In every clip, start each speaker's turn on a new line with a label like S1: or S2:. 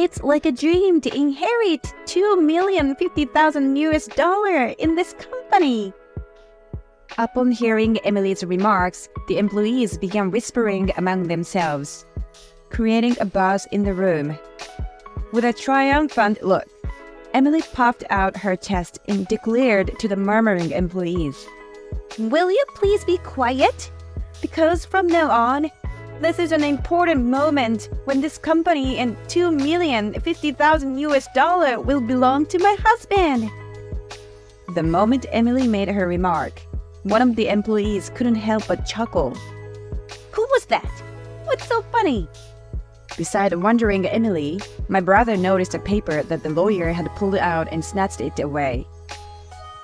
S1: It's like a dream to inherit $2,050,000 in this company. Upon hearing Emily's remarks, the employees began whispering among themselves, creating a buzz in the room. With a triumphant look, Emily puffed out her chest and declared to the murmuring employees, "Will you please be quiet? Because from now on, this is an important moment when this company and $2,050,000 will belong to my husband." The moment Emily made her remark, one of the employees couldn't help but chuckle. "Who was that? What's so funny?" Beside wondering Emily, my brother noticed a paper that the lawyer had pulled out and snatched it away.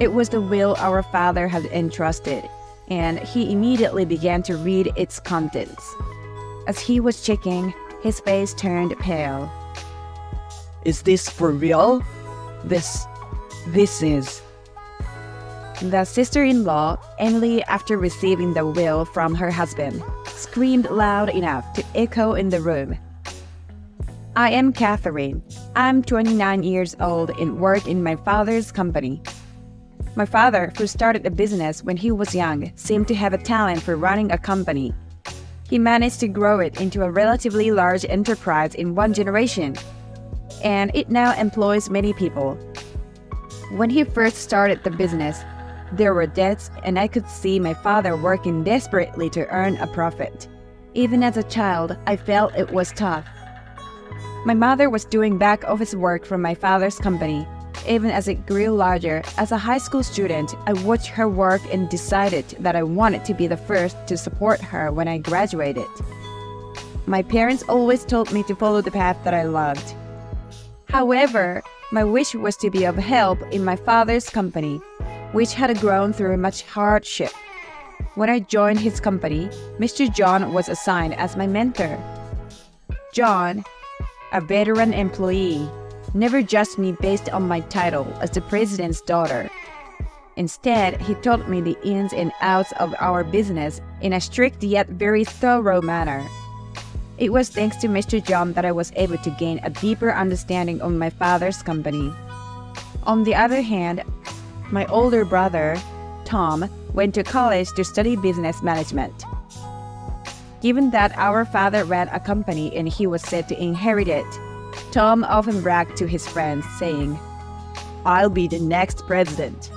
S1: It was the will our father had entrusted, and he immediately began to read its contents. As he was checking, his face turned pale.
S2: "Is this for real? This is..."
S1: The sister-in-law, Emily, after receiving the will from her husband, screamed loud enough to echo in the room. "I am Catherine. I'm 29 years old and work in my father's company." My father, who started a business when he was young, seemed to have a talent for running a company. He managed to grow it into a relatively large enterprise in one generation, and it now employs many people. When he first started the business, there were debts, and I could see my father working desperately to earn a profit. Even as a child, I felt it was tough. My mother was doing back office work for my father's company. Even as it grew larger, as a high school student, I watched her work and decided that I wanted to be the first to support her when I graduated. My parents always told me to follow the path that I loved. However, my wish was to be of help in my father's company, which had grown through much hardship. When I joined his company, Mr. John was assigned as my mentor. John, a veteran employee, never judged me based on my title as the president's daughter. Instead, he taught me the ins and outs of our business in a strict yet very thorough manner. It was thanks to Mr. John that I was able to gain a deeper understanding of my father's company. On the other hand, my older brother, Tom, went to college to study business management. Given that our father ran a company and he was said to inherit it, Tom often bragged to his friends, saying, "I'll be the next president."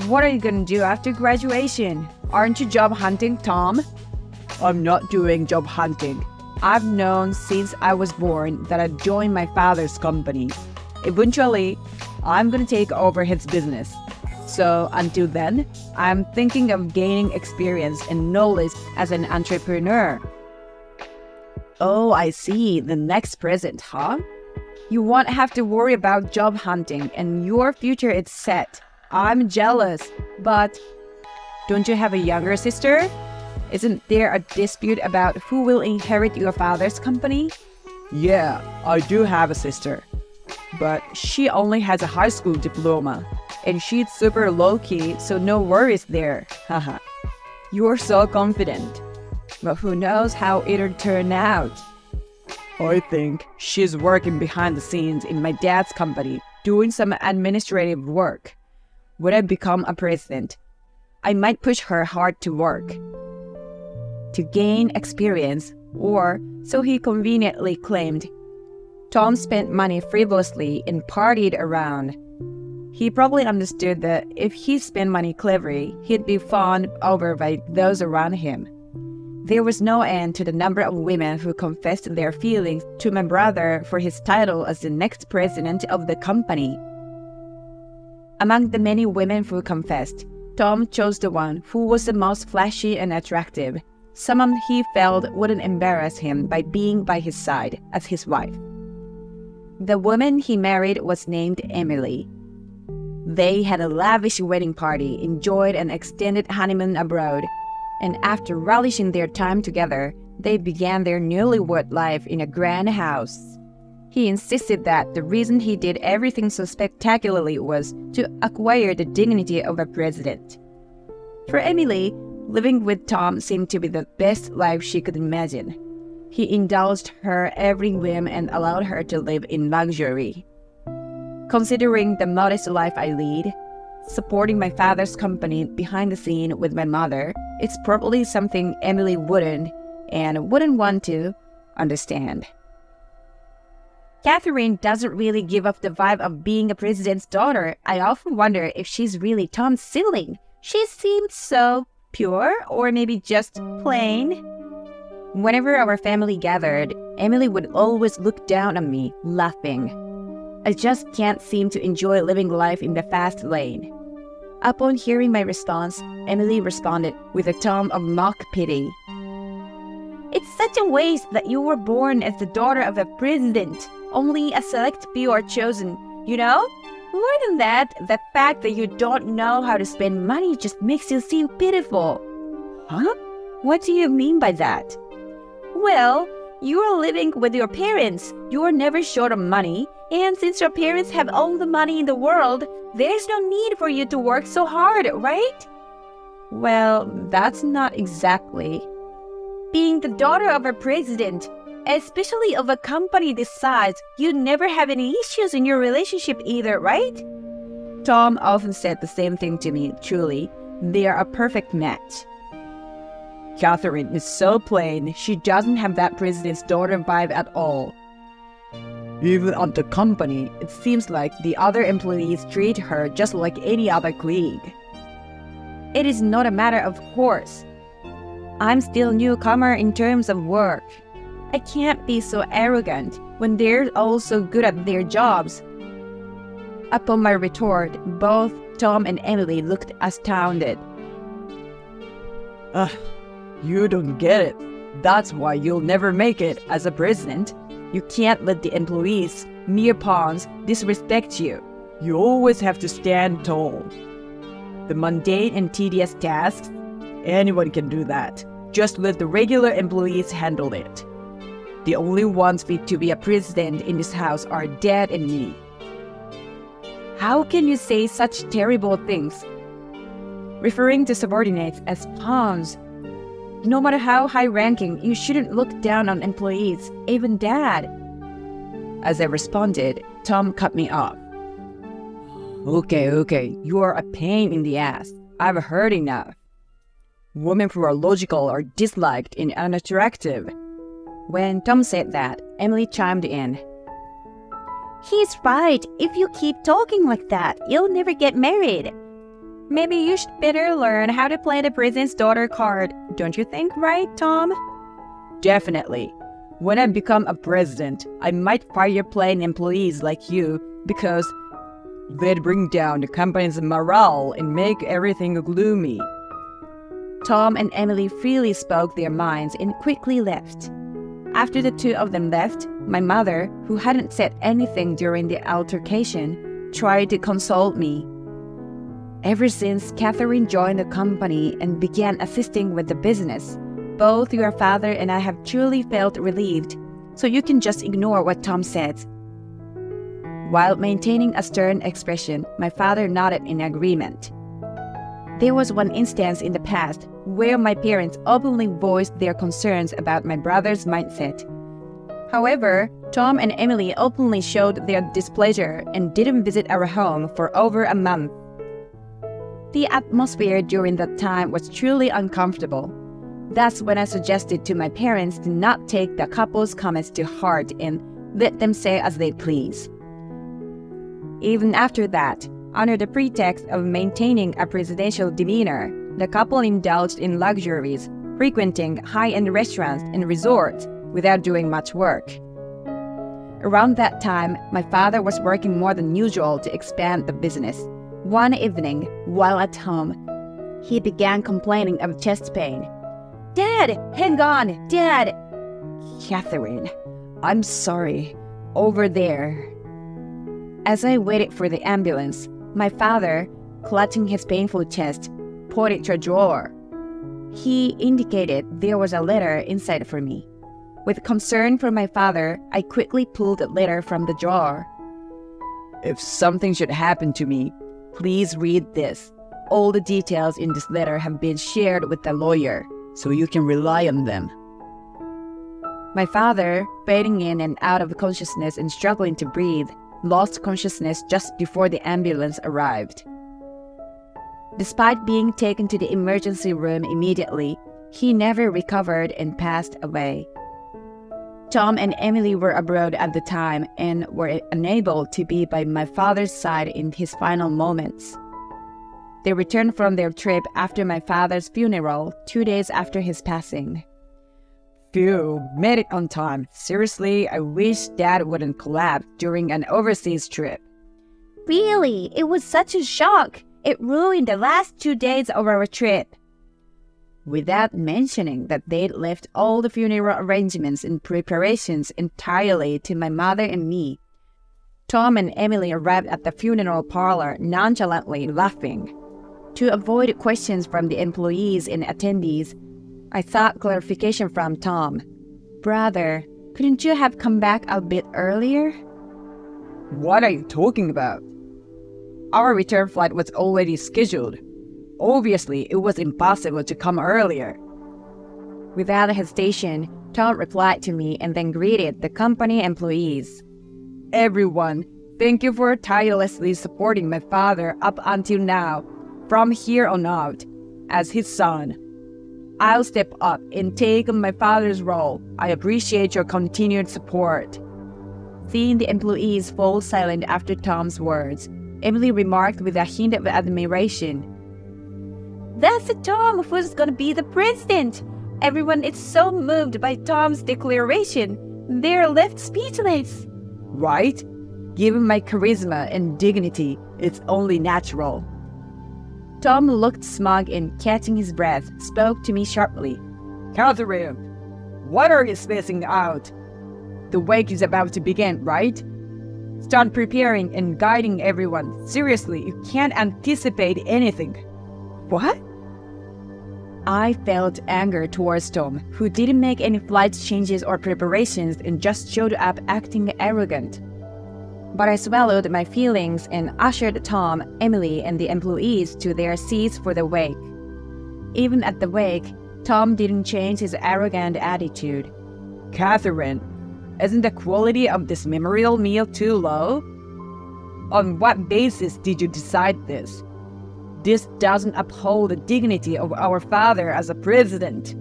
S1: "What are you gonna do after graduation? Aren't you job hunting, Tom?"
S2: "I'm not doing job hunting.
S1: I've known since I was born that I'd join my father's company. Eventually, I'm gonna take over his business. So until then, I'm thinking of gaining experience and knowledge as an entrepreneur."
S2: "Oh, I see. The next president, huh?"
S1: "You won't have to worry about job hunting and your future is set. I'm jealous, but don't you have a younger sister? Isn't there a dispute about who will inherit your father's company?"
S2: "Yeah, I do have a sister. But she only has a high school diploma. And she's super low-key, so no worries there. Haha."
S1: "You're so confident. But who knows how it'll turn out?"
S2: "I think she's working behind the scenes in my dad's company, doing some administrative work. When I become a president, I might push her hard to work." To gain experience, or so he conveniently claimed, Tom spent money frivolously and partied around. He probably understood that if he spent money cleverly, he'd be fawned over by those around him. There was no end to the number of women who confessed their feelings to my brother for his title as the next president of the company. Among the many women who confessed, Tom chose the one who was the most flashy and attractive, someone he felt wouldn't embarrass him by being by his side as his wife. The woman he married was named Emily. They had a lavish wedding party, enjoyed an extended honeymoon abroad, and after relishing their time together, they began their newlywed life in a grand house. He insisted that the reason he did everything so spectacularly was to acquire the dignity of a president. For Emily, living with Tom seemed to be the best life she could imagine.
S1: He indulged her every whim and allowed her to live in luxury. Considering the modest life I lead, supporting my father's company behind the scene with my mother, it's probably something Emily wouldn't want to understand. Catherine doesn't really give off the vibe of being a president's daughter. I often wonder if she's really Tom's sibling. She seemed so pure, or maybe just plain. Whenever our family gathered, Emily would always look down on me, laughing. I just can't seem to enjoy living life in the fast lane. Upon hearing my response, Emily responded with a tone of mock pity. It's such a waste that you were born as the daughter of a president. Only a select few are chosen, you know? More than that, the fact that you don't know how to spend money just makes you seem pitiful. Huh? What do you mean by that? Well, you are living with your parents. You are never short of money. And since your parents have all the money in the world, there's no need for you to work so hard, right? Well, that's not exactly. Being the daughter of a president, especially of a company this size, you never have any issues in your relationship either, right? Tom often said the same thing to me, truly. They are a perfect match. Catherine is so plain, she doesn't have that president's daughter vibe at all. Even at the company, it seems like the other employees treat her just like any other colleague. It is not a matter of course. I'm still a newcomer in terms of work. I can't be so arrogant when they're all so good at their jobs. Upon my retort, both Tom and Emily looked astounded. You don't get it. That's why you'll never make it as a president. You can't let the employees, mere pawns, disrespect you. You always have to stand tall. The mundane and tedious tasks, anyone can do that. Just let the regular employees handle it. The only ones fit to be a president in this house are Dad and me. How can you say such terrible things? Referring to subordinates as pawns. No matter how high-ranking, you shouldn't look down on employees, even Dad. As I responded, Tom cut me off. Okay, you are a pain in the ass. I've heard enough. Women who are logical are disliked and unattractive. When Tom said that, Emily chimed in. He's right. If you keep talking like that, you'll never get married. Maybe you should better learn how to play the president's daughter card. Don't you think, right, Tom? Definitely. When I become a president, I might fire plain employees like you because they'd bring down the company's morale and make everything gloomy. Tom and Emily freely spoke their minds and quickly left. After the two of them left, my mother, who hadn't said anything during the altercation, tried to console me. Ever since Catherine joined the company and began assisting with the business, both your father and I have truly felt relieved, so you can just ignore what Tom said. While maintaining a stern expression, my father nodded in agreement. There was one instance in the past where my parents openly voiced their concerns about my brother's mindset. However, Tom and Emily openly showed their displeasure and didn't visit our home for over a month. The atmosphere during that time was truly uncomfortable. That's when I suggested to my parents to not take the couple's comments to heart and let them say as they please. Even after that, under the pretext of maintaining a presidential demeanor, the couple indulged in luxuries, frequenting high-end restaurants and resorts without doing much work. Around that time, my father was working more than usual to expand the business. One evening, while at home, he began complaining of chest pain. Dad, hang on, Dad! Catherine, I'm sorry. Over there. As I waited for the ambulance, my father, clutching his painful chest, pointed to a drawer. He indicated there was a letter inside for me. With concern for my father, I quickly pulled the letter from the drawer. If something should happen to me, please read this. All the details in this letter have been shared with the lawyer, so you can rely on them. My father, fading in and out of consciousness and struggling to breathe, lost consciousness just before the ambulance arrived. Despite being taken to the emergency room immediately, he never recovered and passed away. Tom and Emily were abroad at the time and were unable to be by my father's side in his final moments. They returned from their trip after my father's funeral 2 days after his passing.
S2: Phew, made it on time. Seriously, I wish Dad wouldn't collapse during an overseas trip.
S1: Really, it was such a shock. It ruined the last 2 days of our trip. Without mentioning that they'd left all the funeral arrangements and preparations entirely to my mother and me. Tom and Emily arrived at the funeral parlor nonchalantly laughing. To avoid questions from the employees and attendees, I sought clarification from Tom. Brother, couldn't you have come back a bit earlier?
S2: What are you talking about? Our return flight was already scheduled. Obviously, it was impossible to come earlier.
S1: Without hesitation, Tom replied to me and then greeted the company employees.
S2: Everyone, thank you for tirelessly supporting my father up until now. From here on out, as his son, I'll step up and take on my father's role. I appreciate your continued support.
S1: Seeing the employees fall silent after Tom's words, Emily remarked with a hint of admiration. That's the Tom who's gonna be the president! Everyone is so moved by Tom's declaration. They're left speechless.
S2: Right? Given my charisma and dignity, it's only natural.
S1: Tom looked smug and, catching his breath, spoke to me sharply.
S2: Catherine, what are you spacing out? The wake is about to begin, right? Start preparing and guiding everyone. Seriously, you can't anticipate anything. What?
S1: I felt anger towards Tom, who didn't make any flight changes or preparations and just showed up acting arrogant. But I swallowed my feelings and ushered Tom, Emily, and the employees to their seats for the wake. Even at the wake, Tom didn't change his arrogant attitude.
S2: Catherine, isn't the quality of this memorial meal too low? On what basis did you decide this? This doesn't uphold the dignity of our father as a president.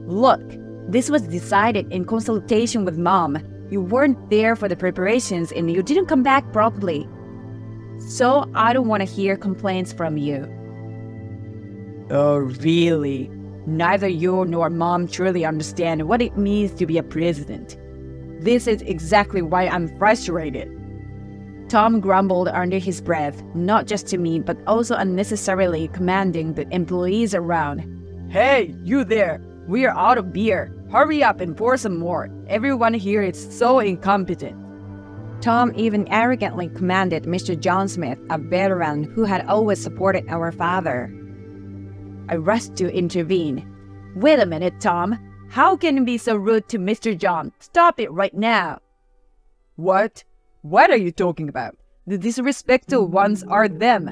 S1: Look, this was decided in consultation with Mom. You weren't there for the preparations and you didn't come back properly. So I don't want to hear complaints from you.
S2: Oh, really? Neither you nor Mom truly understand what it means to be a president. This is exactly why I'm frustrated.
S1: Tom grumbled under his breath, not just to me, but also unnecessarily commanding the employees around.
S2: Hey, you there! We are out of beer. Hurry up and pour some more. Everyone here is so incompetent.
S1: Tom even arrogantly commanded Mr. John Smith, a veteran who had always supported our father. I rushed to intervene. Wait a minute, Tom. How can you be so rude to Mr. John? Stop it right now.
S2: What? What are you talking about? The disrespectful ones are them.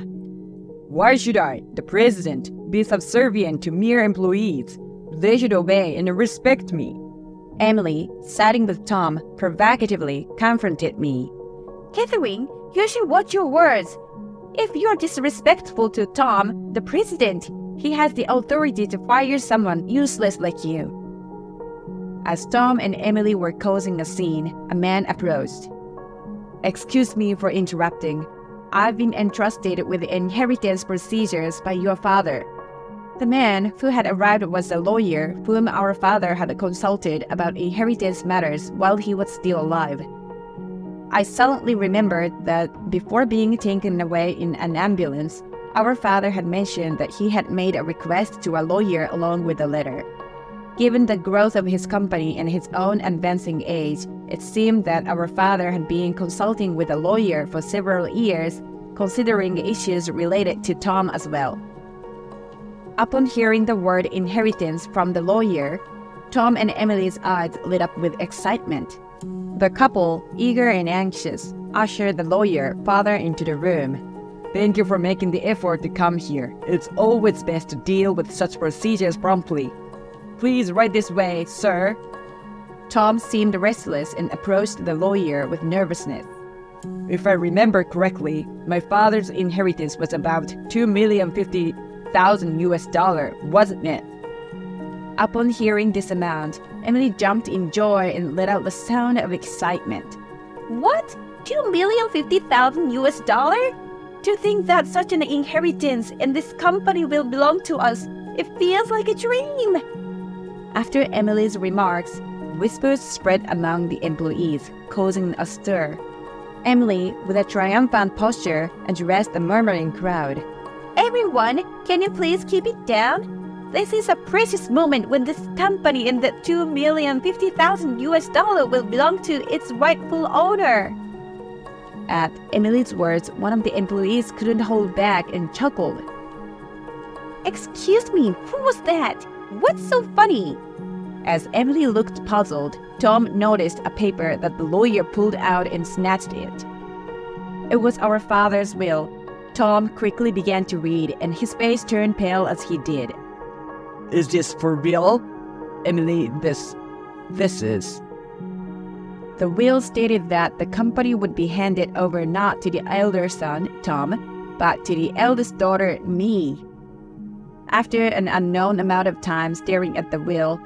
S2: Why should I, the president, be subservient to mere employees? They should obey and respect me.
S1: Emily, siding with Tom, provocatively confronted me. Catherine, you should watch your words. If you're disrespectful to Tom, the president, he has the authority to fire someone useless like you. As Tom and Emily were causing a scene, a man approached. Excuse me for interrupting. I've been entrusted with the inheritance procedures by your father. The man who had arrived was a lawyer whom our father had consulted about inheritance matters while he was still alive. I suddenly remembered that before being taken away in an ambulance, our father had mentioned that he had made a request to a lawyer along with the letter. Given the growth of his company and his own advancing age, it seemed that our father had been consulting with a lawyer for several years, considering issues related to Tom as well. Upon hearing the word inheritance from the lawyer, Tom and Emily's eyes lit up with excitement. The couple, eager and anxious, ushered the lawyer father into the room.
S2: Thank you for making the effort to come here. It's always best to deal with such procedures promptly. Please right this way, sir.
S1: Tom seemed restless and approached the lawyer with nervousness.
S2: If I remember correctly, my father's inheritance was about $2,050,000, wasn't it?
S1: Upon hearing this amount, Emily jumped in joy and let out the sound of excitement. What? $2,050,000? To think that such an inheritance and this company will belong to us, it feels like a dream. After Emily's remarks, whispers spread among the employees, causing a stir. Emily, with a triumphant posture, addressed the murmuring crowd. Everyone, can you please keep it down? This is a precious moment when this company and the $2,050,000 will belong to its rightful owner. At Emily's words, one of the employees couldn't hold back and chuckled. Excuse me, who was that? What's so funny? As Emily looked puzzled, Tom noticed a paper that the lawyer pulled out and snatched it. It was our father's will. Tom quickly began to read, and his face turned pale as he did.
S2: Is this for real? Emily, this is...
S1: The will stated that the company would be handed over not to the elder son, Tom, but to the eldest daughter, me. After an unknown amount of time staring at the will,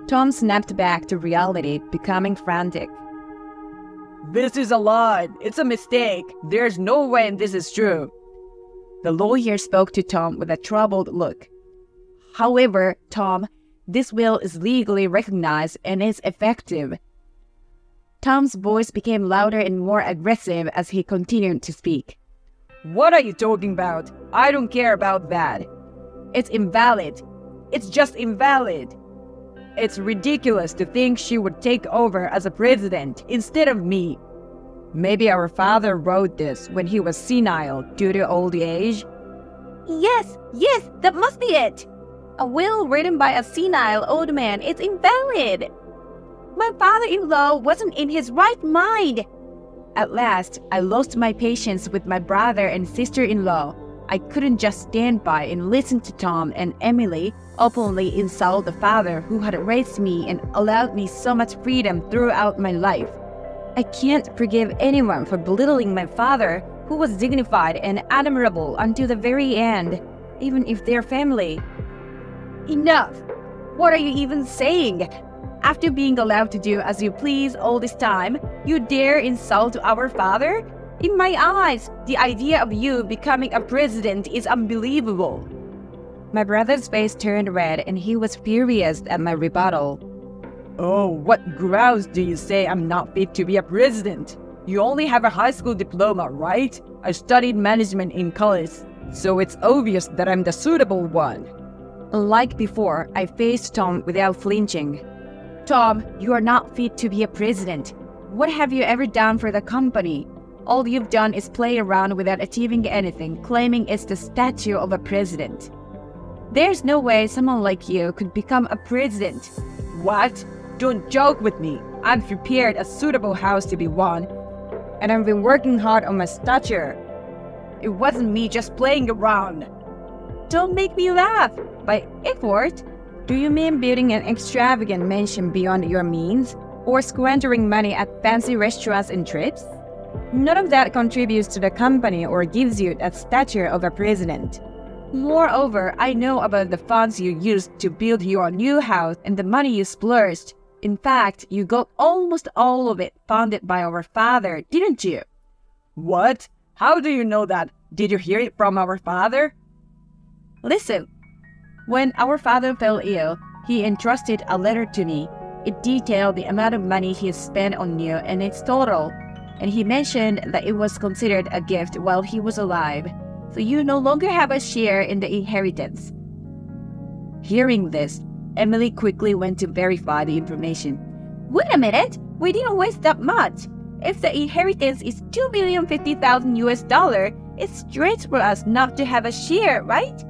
S1: Tom snapped back to reality, becoming frantic.
S2: This is a lie. It's a mistake. There's no way this is true.
S1: The lawyer spoke to Tom with a troubled look. However, Tom, this will is legally recognized and is effective. Tom's voice became louder and more aggressive as he continued to speak.
S2: What are you talking about? I don't care about that. It's invalid. It's just invalid. It's ridiculous to think she would take over as a president instead of me. Maybe our father wrote this when he was senile due to old age? Yes, that must be it. A will written by a senile old man is invalid. My father-in-law wasn't in his right mind. At last, I lost my patience with my brother and sister-in-law. I couldn't just stand by and listen to Tom and Emily openly insult the father who had raised me and allowed me so much freedom throughout my life. I can't forgive anyone for belittling my father, who was dignified and admirable until the very end, even if they're family. Enough! What are you even saying? After being allowed to do as you please all this time, you dare insult our father? In my eyes, the idea of you becoming a president is unbelievable. My brother's face turned red and he was furious at my rebuttal. Oh, what grounds do you say I'm not fit to be a president? You only have a high school diploma, right? I studied management in college, so it's obvious that I'm the suitable one.
S1: Like before, I faced Tom without flinching. Tom, you are not fit to be a president. What have you ever done for the company? All you've done is play around without achieving anything, claiming it's the statue of a president. There's no way someone like you could become a president.
S2: What? Don't joke with me. I've prepared a suitable house to be one, and I've been working hard on my stature. It wasn't me just playing around.
S1: Don't make me laugh. By effort, do you mean building an extravagant mansion beyond your means? Or squandering money at fancy restaurants and trips? None of that contributes to the company or gives you that stature of a president. Moreover, I know about the funds you used to build your new house and the money you splurged. In fact, you got almost all of it funded by our father, didn't you?
S2: What? How do you know that? Did you hear it from our father?
S1: Listen. When our father fell ill, he entrusted a letter to me. It detailed the amount of money he spent on you and its total, and he mentioned that it was considered a gift while he was alive, so you no longer have a share in the inheritance. Hearing this, Emily quickly went to verify the information. Wait a minute, we didn't waste that much. If the inheritance is $2,050,000, it's strange for us not to have a share, right?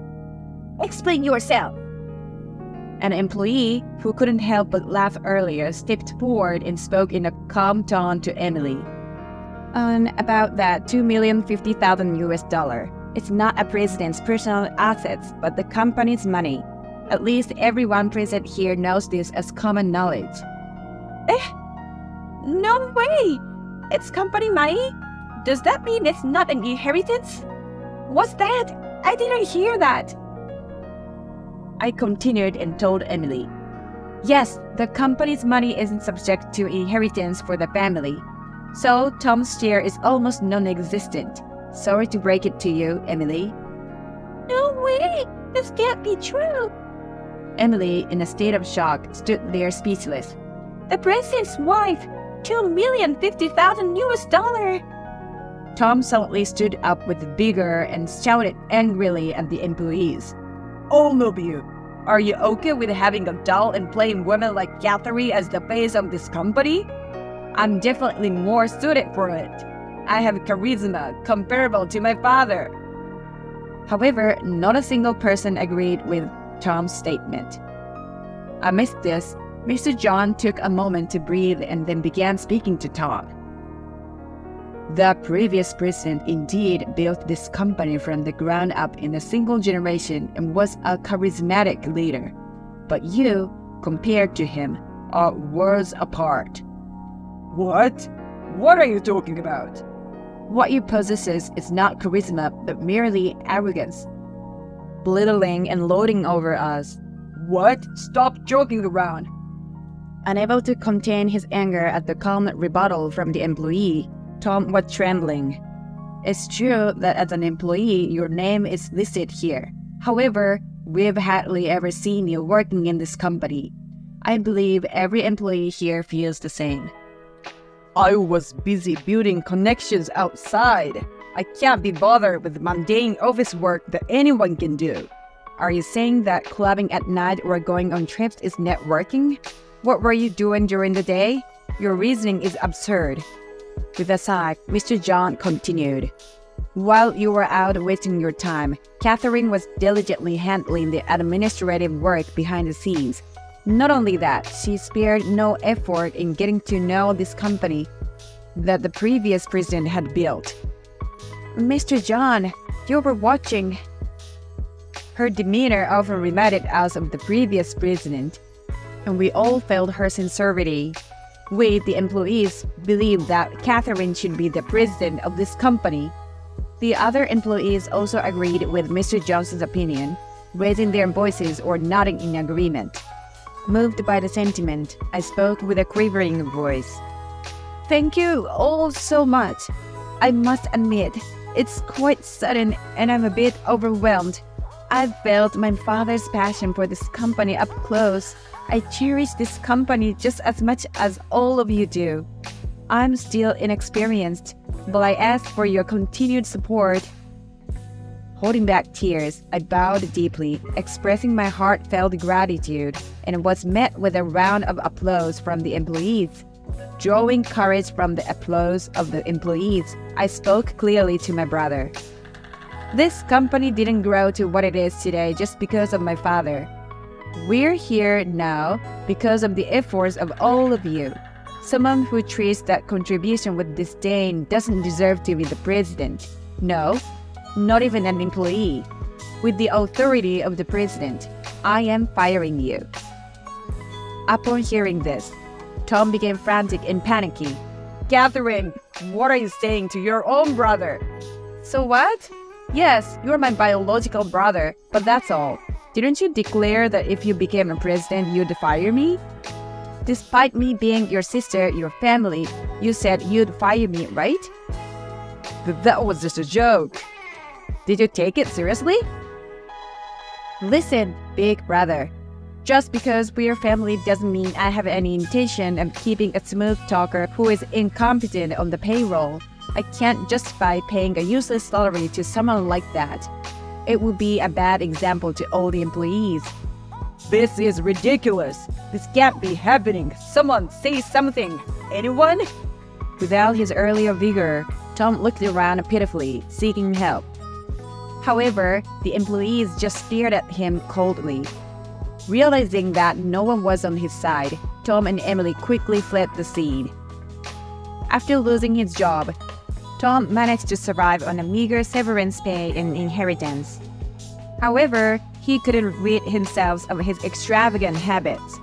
S1: Explain yourself. An employee, who couldn't help but laugh earlier, stepped forward and spoke in a calm tone to Emily. About that $2,050,000. It's not a president's personal assets, but the company's money. At least everyone present here knows this as common knowledge. No way! It's company money? Does that mean it's not an inheritance? What's that? I didn't hear that. I continued and told Emily. Yes, the company's money isn't subject to inheritance for the family. So Tom's share is almost non-existent. Sorry to break it to you, Emily. No way! This can't be true! Emily, in a state of shock, stood there speechless. The president's wife! $2,050,000 Tom suddenly stood up with vigor and shouted angrily at the employees. All of you, are you okay with having a dull and plain woman like Catherine as the face of this company? I'm definitely more suited for it. I have charisma comparable to my father. However, not a single person agreed with Tom's statement. Amidst this, Mr. John took a moment to breathe and then began speaking to Tom. The previous president indeed built this company from the ground up in a single generation and was a charismatic leader. But you, compared to him, are worlds apart. What? What are you talking about? What you possess is not charisma, but merely arrogance. Belittling and lording over us. What? Stop joking around. Unable to contain his anger at the calm rebuttal from the employee, Tom was trembling. It's true that as an employee, your name is listed here. However, we've hardly ever seen you working in this company. I believe every employee here feels the same. I was busy building connections outside. I can't be bothered with mundane office work that anyone can do. Are you saying that clubbing at night or going on trips is networking? What were you doing during the day? Your reasoning is absurd. With a sigh, Mr. John continued. While you were out wasting your time, Catherine was diligently handling the administrative work behind the scenes. Not only that, she spared no effort in getting to know this company that the previous president had built. Mr. John, you were watching. Her demeanor often reminded us of the previous president, and we all felt her sincerity. We, the employees, believed that Catherine should be the president of this company. The other employees also agreed with Mr. Johnson's opinion, raising their voices or nodding in agreement. Moved by the sentiment, I spoke with a quivering voice. Thank you all so much. I must admit, it's quite sudden and I'm a bit overwhelmed. I've felt my father's passion for this company up close. I cherish this company just as much as all of you do. I'm still inexperienced, but I ask for your continued support. Holding back tears, I bowed deeply, expressing my heartfelt gratitude, and was met with a round of applause from the employees. Drawing courage from the applause of the employees, I spoke clearly to my brother. This company didn't grow to what it is today just because of my father. We're here now because of the efforts of all of you. Someone who treats that contribution with disdain doesn't deserve to be the president. No, not even an employee. With the authority of the president, I am firing you. Upon hearing this, Tom became frantic and panicky. Catherine, what are you saying to your own brother? So what? Yes, you're my biological brother, but that's all. Didn't you declare that if you became a president, you'd fire me? Despite me being your sister, your family, you said you'd fire me, right? That was just a joke. Did you take it seriously? Listen, big brother. Just because we're family doesn't mean I have any intention of keeping a smooth talker who is incompetent on the payroll. I can't justify paying a useless salary to someone like that. It would be a bad example to all the employees. This is ridiculous. This can't be happening. Someone say something. Anyone? Without his earlier vigor, Tom looked around pitifully, seeking help. However, the employees just stared at him coldly. Realizing that no one was on his side, Tom and Emily quickly fled the scene. After losing his job, Tom managed to survive on a meager severance pay and inheritance. However, he couldn't rid himself of his extravagant habits,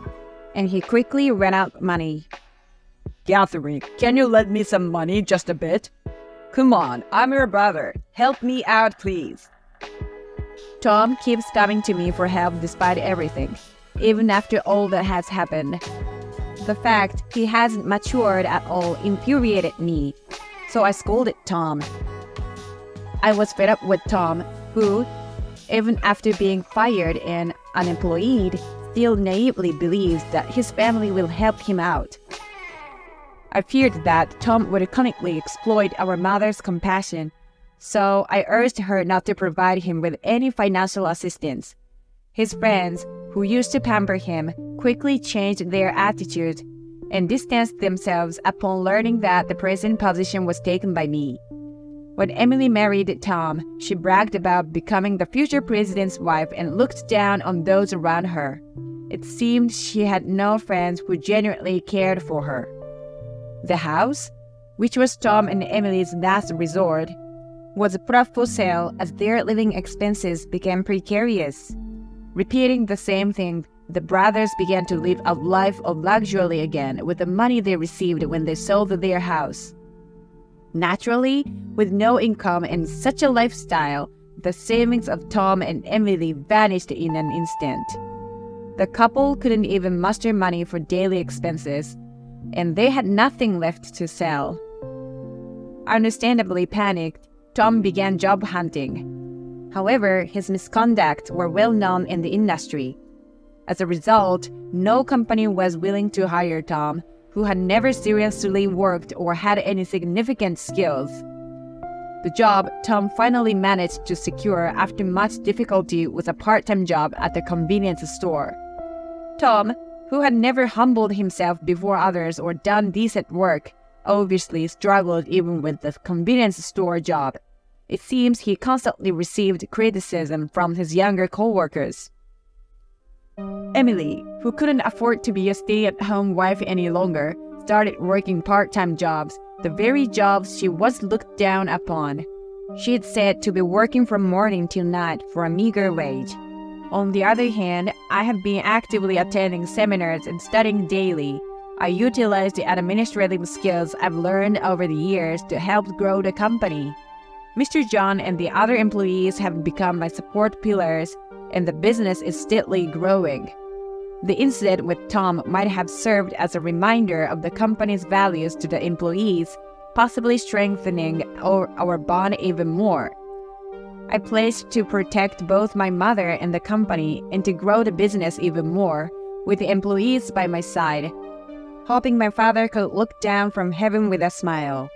S1: and he quickly ran out of money.
S2: Catherine, can you lend me some money, just a bit? Come on, I'm your brother. Help me out, please.
S1: Tom keeps coming to me for help despite everything, even after all that has happened. The fact he hasn't matured at all infuriated me, so I scolded Tom. I was fed up with Tom, who, even after being fired and unemployed, still naively believes that his family will help him out. I feared that Tom would cunningly exploit our mother's compassion, so I urged her not to provide him with any financial assistance. His friends, who used to pamper him, quickly changed their attitude and distanced themselves upon learning that the present position was taken by me. When Emily married Tom, she bragged about becoming the future president's wife and looked down on those around her. It seemed she had no friends who genuinely cared for her. The house, which was Tom and Emily's last resort, was put up for sale as their living expenses became precarious. Repeating the same thing, the brothers began to live a life of luxury again with the money they received when they sold their house. Naturally, with no income and such a lifestyle, the savings of Tom and Emily vanished in an instant. The couple couldn't even muster money for daily expenses, and they had nothing left to sell. Understandably panicked, Tom began job hunting. However, his misconduct were well known in the industry. As a result, no company was willing to hire Tom, who had never seriously worked or had any significant skills. The job Tom finally managed to secure after much difficulty was a part-time job at the convenience store. Tom, who had never humbled himself before others or done decent work, obviously struggled even with the convenience store job. It seems he constantly received criticism from his younger co-workers. Emily, who couldn't afford to be a stay-at-home wife any longer, started working part-time jobs, the very jobs she was looked down upon. She had said to be working from morning till night for a meager wage. On the other hand, I have been actively attending seminars and studying daily. I utilized the administrative skills I've learned over the years to help grow the company. Mr. John and the other employees have become my support pillars, and the business is steadily growing. The incident with Tom might have served as a reminder of the company's values to the employees, possibly strengthening our bond even more. I pledged to protect both my mother and the company and to grow the business even more, with the employees by my side, hoping my father could look down from heaven with a smile.